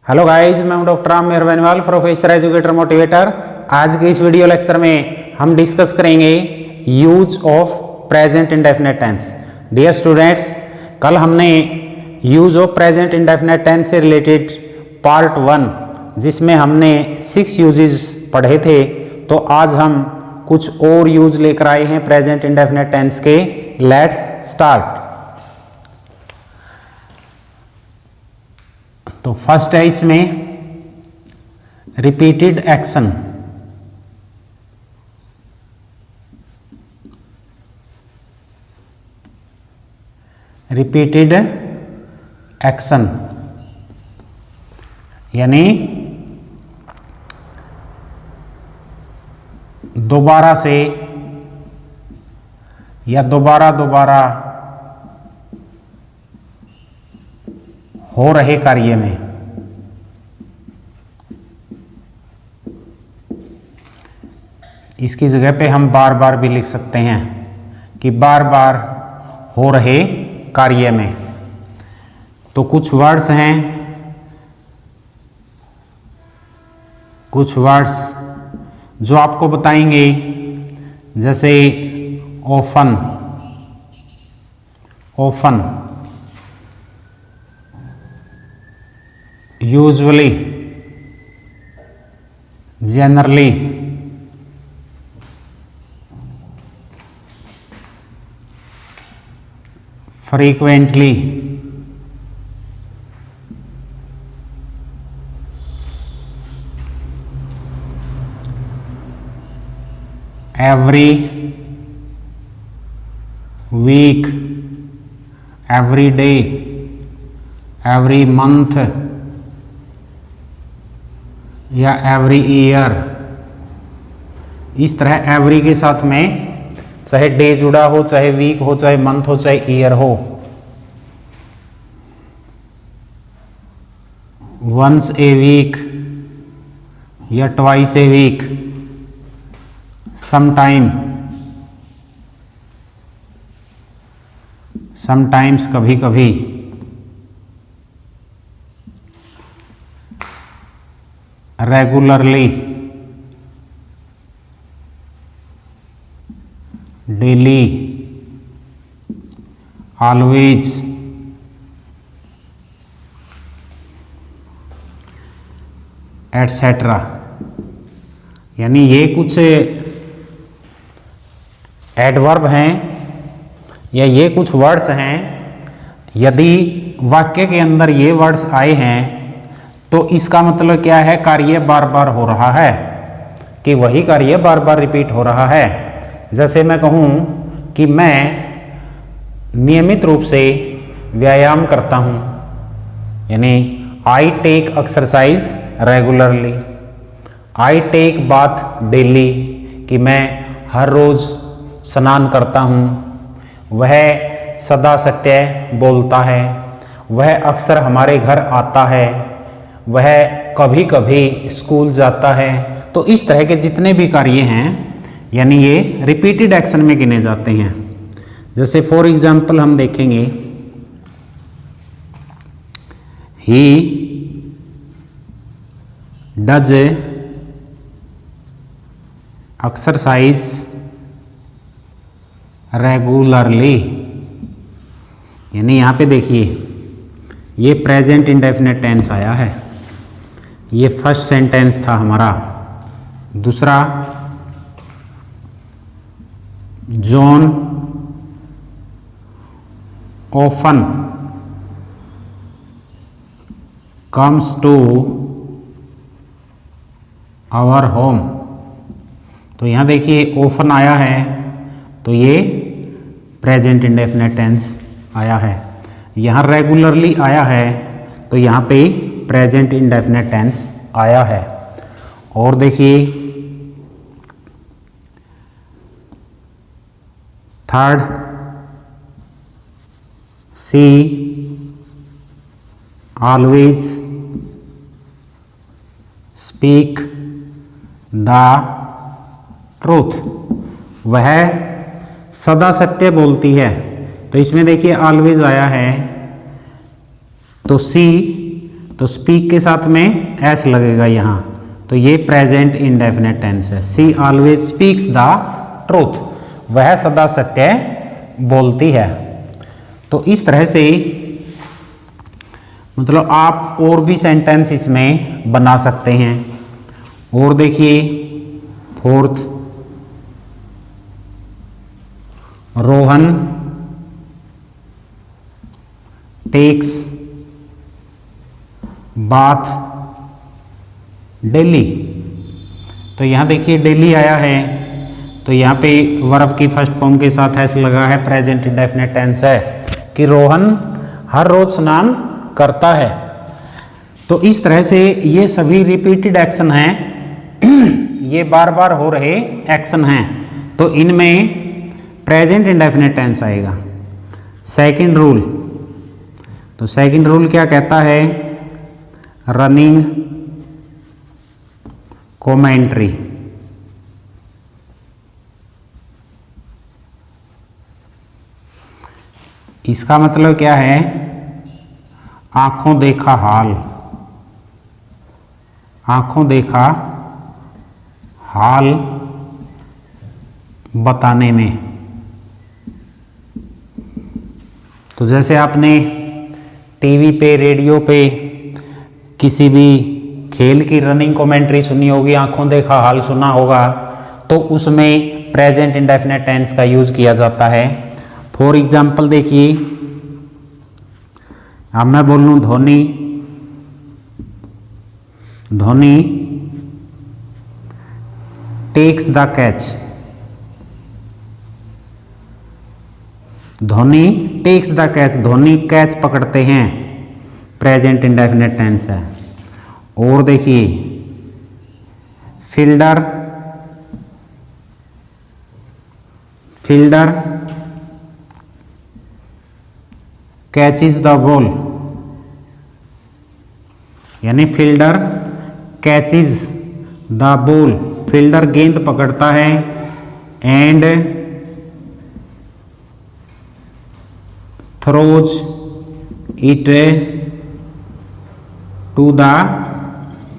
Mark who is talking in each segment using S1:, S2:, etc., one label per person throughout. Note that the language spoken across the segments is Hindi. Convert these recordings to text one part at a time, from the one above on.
S1: हेलो गाइस, मैं हूं doctor Ram Meharbaniwal, professor educator motivator. आज के इस वीडियो लेक्चर में हम डिस्कस करेंगे use of present indefinite tense. Dear students, कल हमने use of present indefinite tense से रिलेटेड पार्ट 1 जिसमें हमने 6 यूजेस पढ़े थे, तो आज हम कुछ और यूज लेकर आए हैं प्रेजेंट इंडेफिनिट टेंस के। Let's start. तो फर्स्ट है इसमें रिपीटेड एक्शन। रिपीटेड एक्शन यानी दोबारा से या दोबारा हो रहे कार्य में इसकी जगह पे हम बार बार भी लिख सकते हैं कि बार बार हो रहे कार्य में। तो कुछ वर्ड्स हैं, कुछ वर्ड्स जो आपको बताएंगे, जैसे often, often, usually, generally, frequently, every week, every day, every month या एवरी ईयर। इस तरह एवरी के साथ में चाहे डे जुड़ा हो, चाहे वीक हो, चाहे मंथ हो, चाहे ईयर हो। वंस ए वीक या twice a week, sometime, sometimes, कभी कभी, रेगुलरली, डेली, ऑलवेज, एटसेट्रा। यानी ये कुछ एडवर्ब हैं या ये कुछ वर्ड्स हैं। यदि वाक्य के अंदर ये वर्ड्स आए हैं तो इसका मतलब क्या है? कार्य बार बार हो रहा है, कि वही कार्य बार बार रिपीट हो रहा है। जैसे मैं कहूँ कि मैं नियमित रूप से व्यायाम करता हूँ, यानी I take exercise regularly. I take bath daily, कि मैं हर रोज स्नान करता हूँ। वह सदा सत्य बोलता है, वह अक्सर हमारे घर आता है, वह कभी कभी स्कूल जाता है। तो इस तरह के जितने भी कार्य हैं, यानी ये रिपीटेड एक्शन में गिने जाते हैं। जैसे फॉर एग्जाम्पल हम देखेंगे, ही डज एक्सरसाइज रेगुलरली। यानी यहाँ पे देखिए, ये प्रेजेंट इंडेफिनिट टेंस आया है। ये फर्स्ट सेंटेंस था हमारा। दूसरा, John often comes to our home. तो यहाँ देखिए ऑफन आया है, तो ये प्रेजेंट इंडेफिनिट टेंस आया है। यहाँ रेगुलरली आया है, तो यहाँ पे प्रेजेंट इंडेफिनिट टेंस आया है। और देखिए third, she always speak the truth. वह सदा सत्य बोलती है। तो इसमें देखिए ऑलवेज आया है, तो सी तो स्पीक के साथ में एस लगेगा यहाँ, तो ये प्रेजेंट इंडेफिनेट टेंस है। सी ऑलवेज स्पीक्स द ट्रूथ, वह सदा सत्य बोलती है। तो इस तरह से मतलब आप और भी सेंटेंस इसमें बना सकते हैं। और देखिए fourth, Rohan takes bath daily. तो यहाँ देखिए डेली आया है, तो यहाँ पे वर्ब की फर्स्ट फॉर्म के साथ एस लगा है, प्रेजेंट इंडेफिनिट टेंस है कि रोहन हर रोज स्नान करता है। तो इस तरह से ये सभी रिपीटेड एक्शन हैं, ये बार बार हो रहे एक्शन हैं, तो इनमें प्रेजेंट इंडेफिनिट टेंस आएगा। सेकंड रूल, तो सेकंड रूल क्या कहता है, रनिंग कमेंट्री। इसका मतलब क्या है, आंखों देखा हाल, आंखों देखा हाल बताने में। तो जैसे आपने टीवी पे, रेडियो पे किसी भी खेल की रनिंग कमेंट्री सुनी होगी, आंखों देखा हाल सुना होगा, तो उसमें प्रेजेंट इंडेफिनिट टेंस का यूज किया जाता है। फॉर एग्जाम्पल देखिए, अब मैं बोल लूँ Dhoni, Dhoni takes the catch, Dhoni takes the catch, Dhoni catch पकड़ते हैं, प्रेजेंट इंडेफिनिट टेंस है। और देखिए fielder, fielder catches the ball, यानी fielder catches the ball, fielder गेंद पकड़ता है, and throws it to the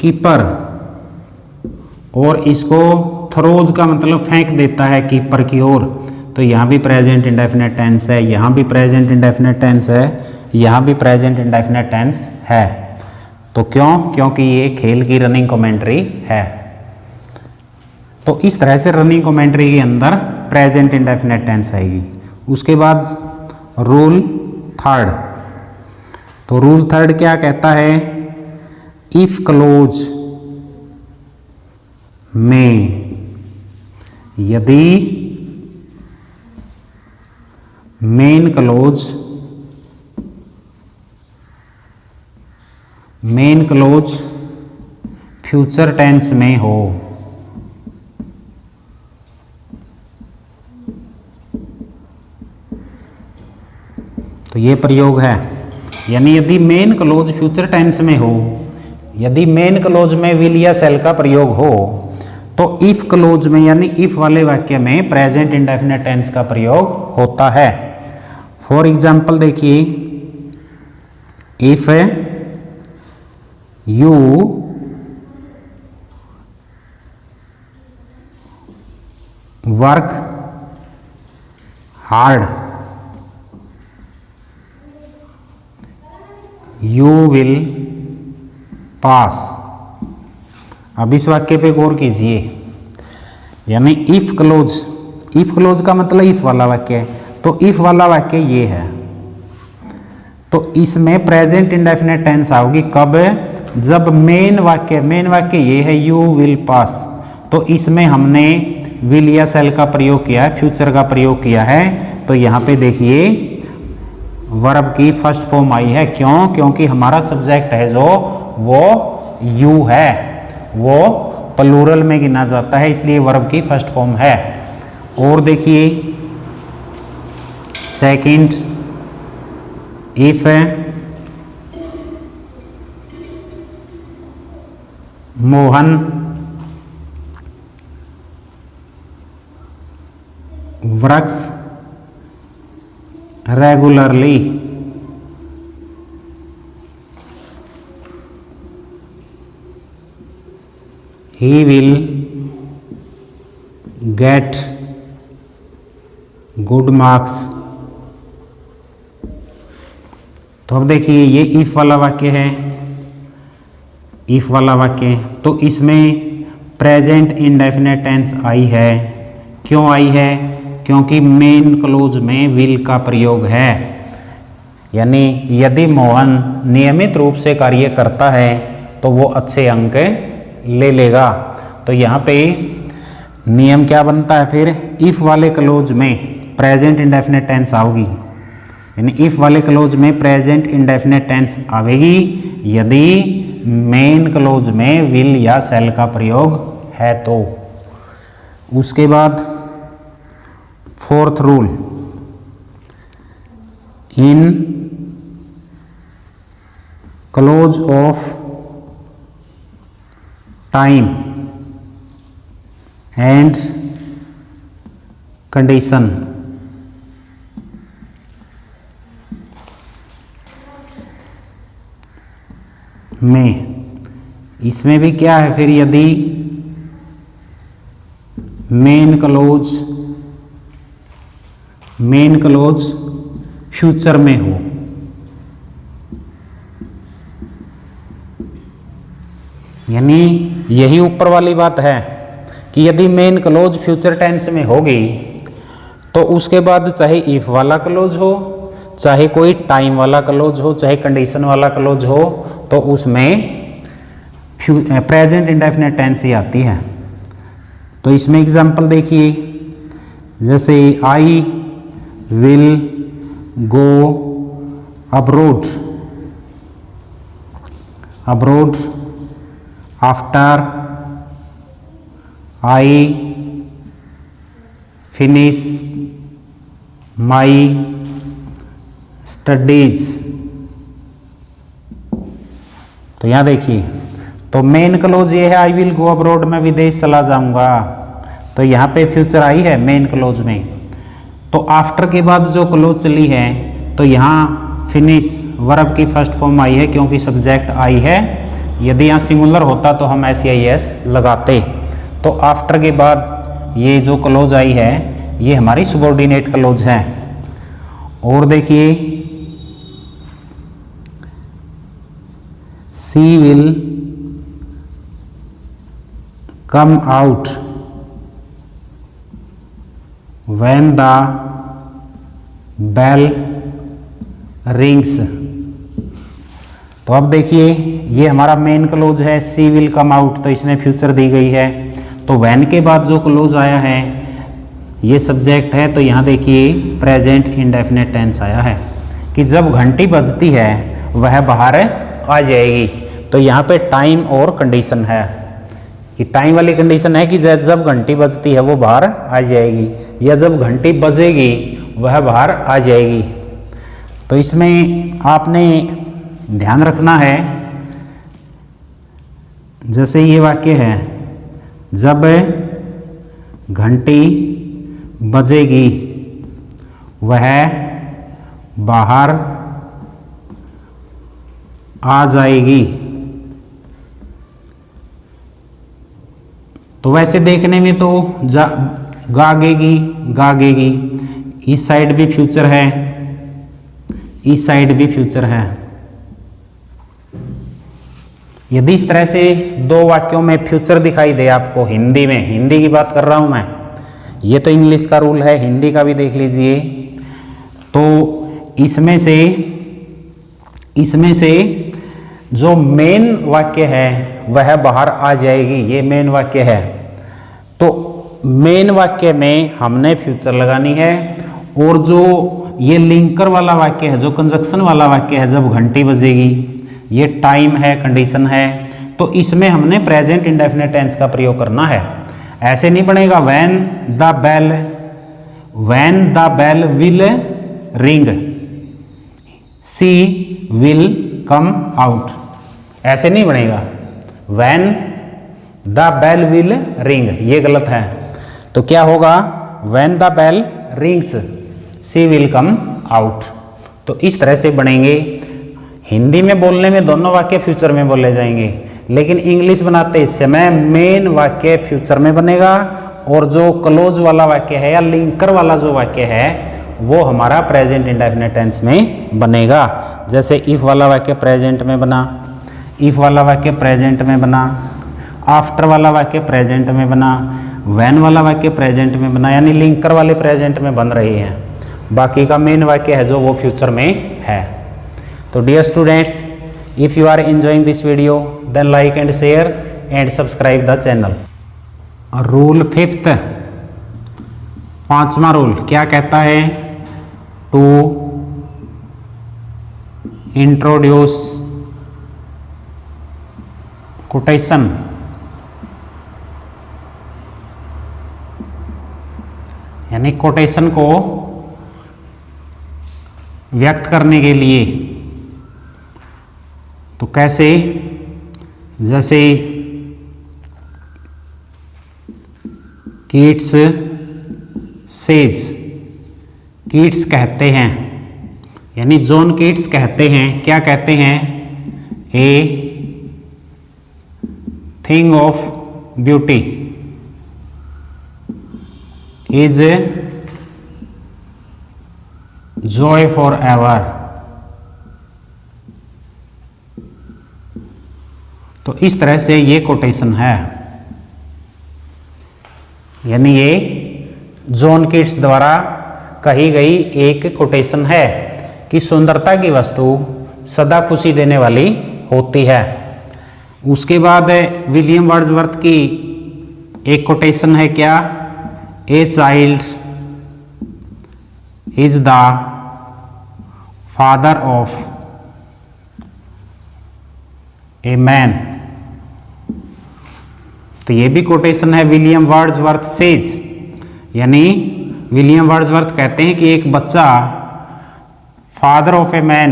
S1: keeper, और इसको थ्रोज का मतलब फेंक देता है कीपर की ओर। तो यहाँ भी प्रेजेंट इंडेफिनिट टेंस है, यहाँ भी प्रेजेंट इंडेफिनिट टेंस है, यहाँ भी प्रेजेंट इंडेफिनिट टेंस है। तो क्यों? क्योंकि ये खेल की रनिंग कमेंट्री है। तो इस तरह से रनिंग कमेंट्री के अंदर प्रेजेंट इंडेफिनिट टेंस आएगी। उसके बाद रूल थर्ड, तो रूल थर्ड क्या कहता है, इफ क्लोज में, यदि main clause, main clause future tense में हो, तो ये प्रयोग है। यानी यदि मेन क्लोज फ्यूचर टेंस में हो, यदि मेन क्लोज में विल या सेल का प्रयोग हो, तो इफ क्लोज में यानी इफ वाले वाक्य में प्रेजेंट इंडेफिनिट टेंस का प्रयोग होता है। फॉर एग्जाम्पल देखिए, if you work hard, you will pass. अब इस वाक्य पे गौर कीजिए, यानी इफ क्लोज, इफ क्लोज का मतलब इफ वाला वाक्य है, तो इफ वाला वाक्य ये है, तो इसमें प्रेजेंट इंडेफिनिट टेंस आओगी कब, जब मेन वाक्य ये है यू विल पास, तो इसमें हमने विल या सेल का प्रयोग किया है, फ्यूचर का प्रयोग किया है। तो यहाँ पे देखिए वर्ब की फर्स्ट फॉर्म आई है, क्यों? क्योंकि हमारा सब्जेक्ट है जो वो यू है, वो प्लूरल में गिना जाता है, इसलिए वर्ब की फर्स्ट फॉर्म है। और देखिए second, if Mohan works regularly, he will get good marks. तो अब देखिए ये इफ वाला वाक्य है, इफ वाला वाक्य, तो इसमें प्रेजेंट इंडेफिनेट टेंस आई है। क्यों आई है? क्योंकि मेन क्लोज में विल का प्रयोग है। यानी यदि मोहन नियमित रूप से कार्य करता है तो वो अच्छे अंक ले लेगा। तो यहाँ पे नियम क्या बनता है फिर? इफ वाले क्लोज में प्रेजेंट इंडेफिनेट टेंस आओगी, यानी इफ वाले क्लोज में प्रेजेंट इंडेफिनेट टेंस आवेगी यदि मेन क्लोज में विल या शैल का प्रयोग है तो। उसके बाद fourth rule, in close of time and condition में, इसमें भी क्या है फिर? यदि मेन क्लोज फ्यूचर में हो, यानी यही ऊपर वाली बात है कि यदि मेन क्लोज फ्यूचर टेंस में होगी तो उसके बाद चाहे इफ वाला क्लोज हो, चाहे कोई टाइम वाला क्लोज हो, चाहे कंडीशन वाला क्लोज हो, तो उसमें प्रेजेंट इंडेफिनेट टेंस ही आती है। तो इसमें एग्जांपल देखिए, जैसे I will go abroad after I finish my studies. तो यहां देखिए, तो मेन क्लोज ये है आई विल गो अब्रोड, मैं विदेश चला जाऊंगा। तो यहाँ पे फ्यूचर आई है मेन क्लोज में। तो आफ्टर के बाद जो क्लोज चली है तो यहाँ फिनिश वर्ब की फर्स्ट फॉर्म आई है क्योंकि सब्जेक्ट आई है। यदि यहाँ सिंगुलर होता तो हम SEIS लगाते। तो आफ्टर के बाद ये जो क्लोज आई है ये हमारी सबऑर्डिनेट क्लोज है। और देखिए, she will come out when the bell rings। तो अब देखिए ये हमारा मेन क्लोज है, सी विल कम आउट, तो इसमें फ्यूचर दी गई है। तो when के बाद जो क्लोज आया है ये सब्जेक्ट है, तो यहाँ देखिए प्रेजेंट इंडेफिनेट टेंस आया है कि जब घंटी बजती है वह बाहर आ जाएगी। तो यहाँ पे टाइम और कंडीशन है कि टाइम वाली कंडीशन है कि जब घंटी बजती है वो बाहर आ जाएगी, या जब घंटी बजेगी वह बाहर आ जाएगी। तो इसमें आपने ध्यान रखना है, जैसे ये वाक्य है, जब घंटी बजेगी वह बाहर आ जाएगी। तो वैसे देखने में तो गागेगी, इस साइड भी फ्यूचर है, इस साइड भी फ्यूचर है। यदि इस तरह से दो वाक्यों में फ्यूचर दिखाई दे आपको, हिंदी में, हिंदी की बात कर रहा हूं मैं, ये तो इंग्लिश का रूल है, हिंदी का भी देख लीजिए। तो इसमें से जो मेन वाक्य है वह बाहर आ जाएगी, ये मेन वाक्य है। तो मेन वाक्य में हमने फ्यूचर लगानी है, और जो ये लिंकर वाला वाक्य है, जो कंजक्शन वाला वाक्य है, जब घंटी बजेगी, ये टाइम है, कंडीशन है, तो इसमें हमने प्रेजेंट इंडेफिनिट टेंस का प्रयोग करना है। ऐसे नहीं बनेगा when the bell will ring she will come out, ऐसे नहीं बनेगा। When the bell will ring, ये गलत है। तो क्या होगा? When the bell rings she will come out. तो इस तरह से बनेंगे। हिंदी में बोलने में दोनों वाक्य फ्यूचर में बोले जाएंगे, लेकिन इंग्लिश बनाते समय मेन वाक्य फ्यूचर में बनेगा और जो क्लोज वाला वाक्य है या लिंकर वाला जो वाक्य है वो हमारा प्रेजेंट इंडेफिनिट टेंस में बनेगा। जैसे इफ वाला वाक्य प्रेजेंट में बना, इफ वाला वाक्य प्रेजेंट में बना, आफ्टर वाला वाक्य प्रेजेंट में बना, व्हेन वाला वाक्य प्रेजेंट में बना, यानी लिंकर वाले प्रेजेंट में बन रहे हैं। बाकी का मेन वाक्य है जो वो फ्यूचर में है। तो dear students, if you are enjoying this video then like and share and subscribe the channel. Rule fifth, पांचवा रूल क्या कहता है? टू इंट्रोड्यूस कोटेशन, यानी कोटेशन को व्यक्त करने के लिए। तो कैसे? जैसे कीट्स सेज, कीट्स कहते हैं, यानी जॉन कीट्स कहते हैं, क्या कहते हैं? ए thing of beauty is joy for ever. तो इस तरह से ये कोटेशन है, यानी ये जॉन कीट्स द्वारा कही गई एक कोटेशन है कि सुंदरता की वस्तु सदा खुशी देने वाली होती है। उसके बाद विलियम वर्ड्सवर्थ की एक कोटेशन है, क्या? A child is the father of a man. तो ये भी कोटेशन है विलियम वर्ड्सवर्थ सेज, यानी विलियम वर्ड्सवर्थ कहते हैं कि एक बच्चा फादर ऑफ ए मैन,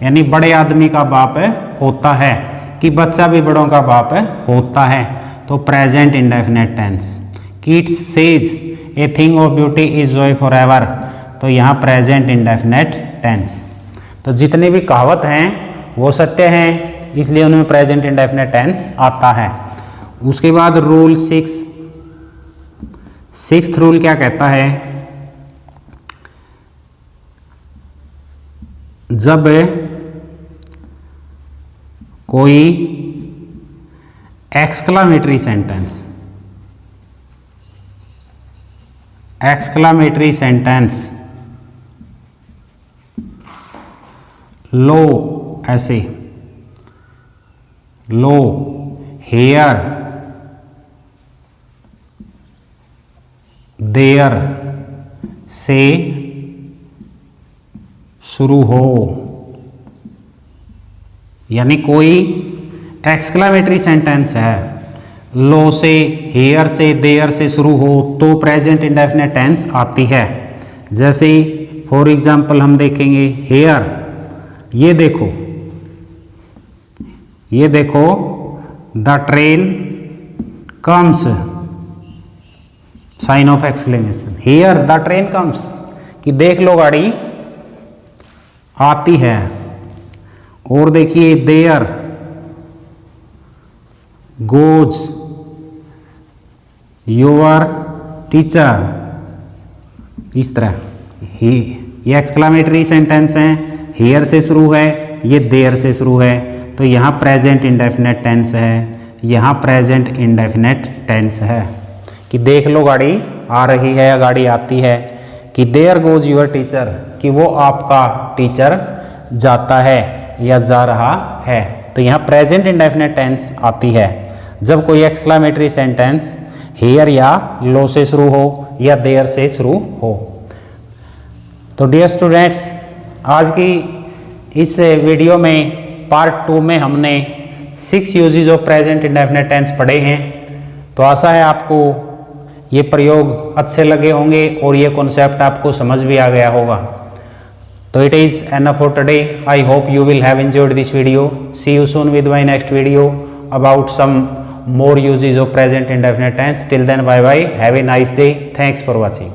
S1: यानी बड़े आदमी का बाप होता है, कि बच्चा भी बड़ों का बाप होता है। तो present indefinite tense, Keats says a thing of beauty is joy for ever. तो यहाँ प्रेजेंट इंडेफिनिट टेंस। तो जितनी भी कहावत हैं वो सत्य हैं, इसलिए उनमें प्रेजेंट इंडेफिनिट टेंस आता है। उसके बाद रूल सिक्स्थ रूल क्या कहता है? जब कोई एक्सक्लामेटरी सेंटेंस, एक्सक्लामेटरी सेंटेंस लो, ऐसे लो, हेयर, देयर से शुरू हो, यानी कोई एक्सक्लामेटरी सेंटेंस है, लो से, हेयर से, देयर से शुरू हो तो प्रेजेंट इंडेफिनिट टेंस आती है। जैसे फॉर एग्जांपल हम देखेंगे हेयर, ये देखो, ये देखो, the train comes, sign of exclamation, here the train comes, कि देख लो गाड़ी आती है। और देखिए देयर गोज योर टीचर, इस तरह ही ये एक्सक्लामेटरी सेंटेंस हैं, हियर से शुरू है, ये देयर से शुरू है। तो यहाँ प्रेजेंट इंडेफिनिट टेंस है, यहाँ प्रेजेंट इंडेफिनिट टेंस है कि देख लो गाड़ी आ रही है या गाड़ी आती है। कि देयर गोज योर टीचर, कि वो आपका टीचर जाता है या जा रहा है। तो यहाँ प्रेजेंट इंडेफिनिट टेंस आती है जब कोई एक्सक्लामेटरी सेंटेंस हियर या लो से शुरू हो या देयर से शुरू हो। तो डियर स्टूडेंट्स, आज की इस वीडियो में पार्ट 2 में हमने 6 usages of present indefinite tense पढ़े हैं। तो आशा है आपको ये प्रयोग अच्छे लगे होंगे और ये कॉन्सेप्ट आपको समझ भी आ गया होगा। तो it is enough for today. I hope you will have enjoyed this video. See you soon with my next video about some more uses of present indefinite tense. Till then, bye bye. Have a nice day. Thanks for watching.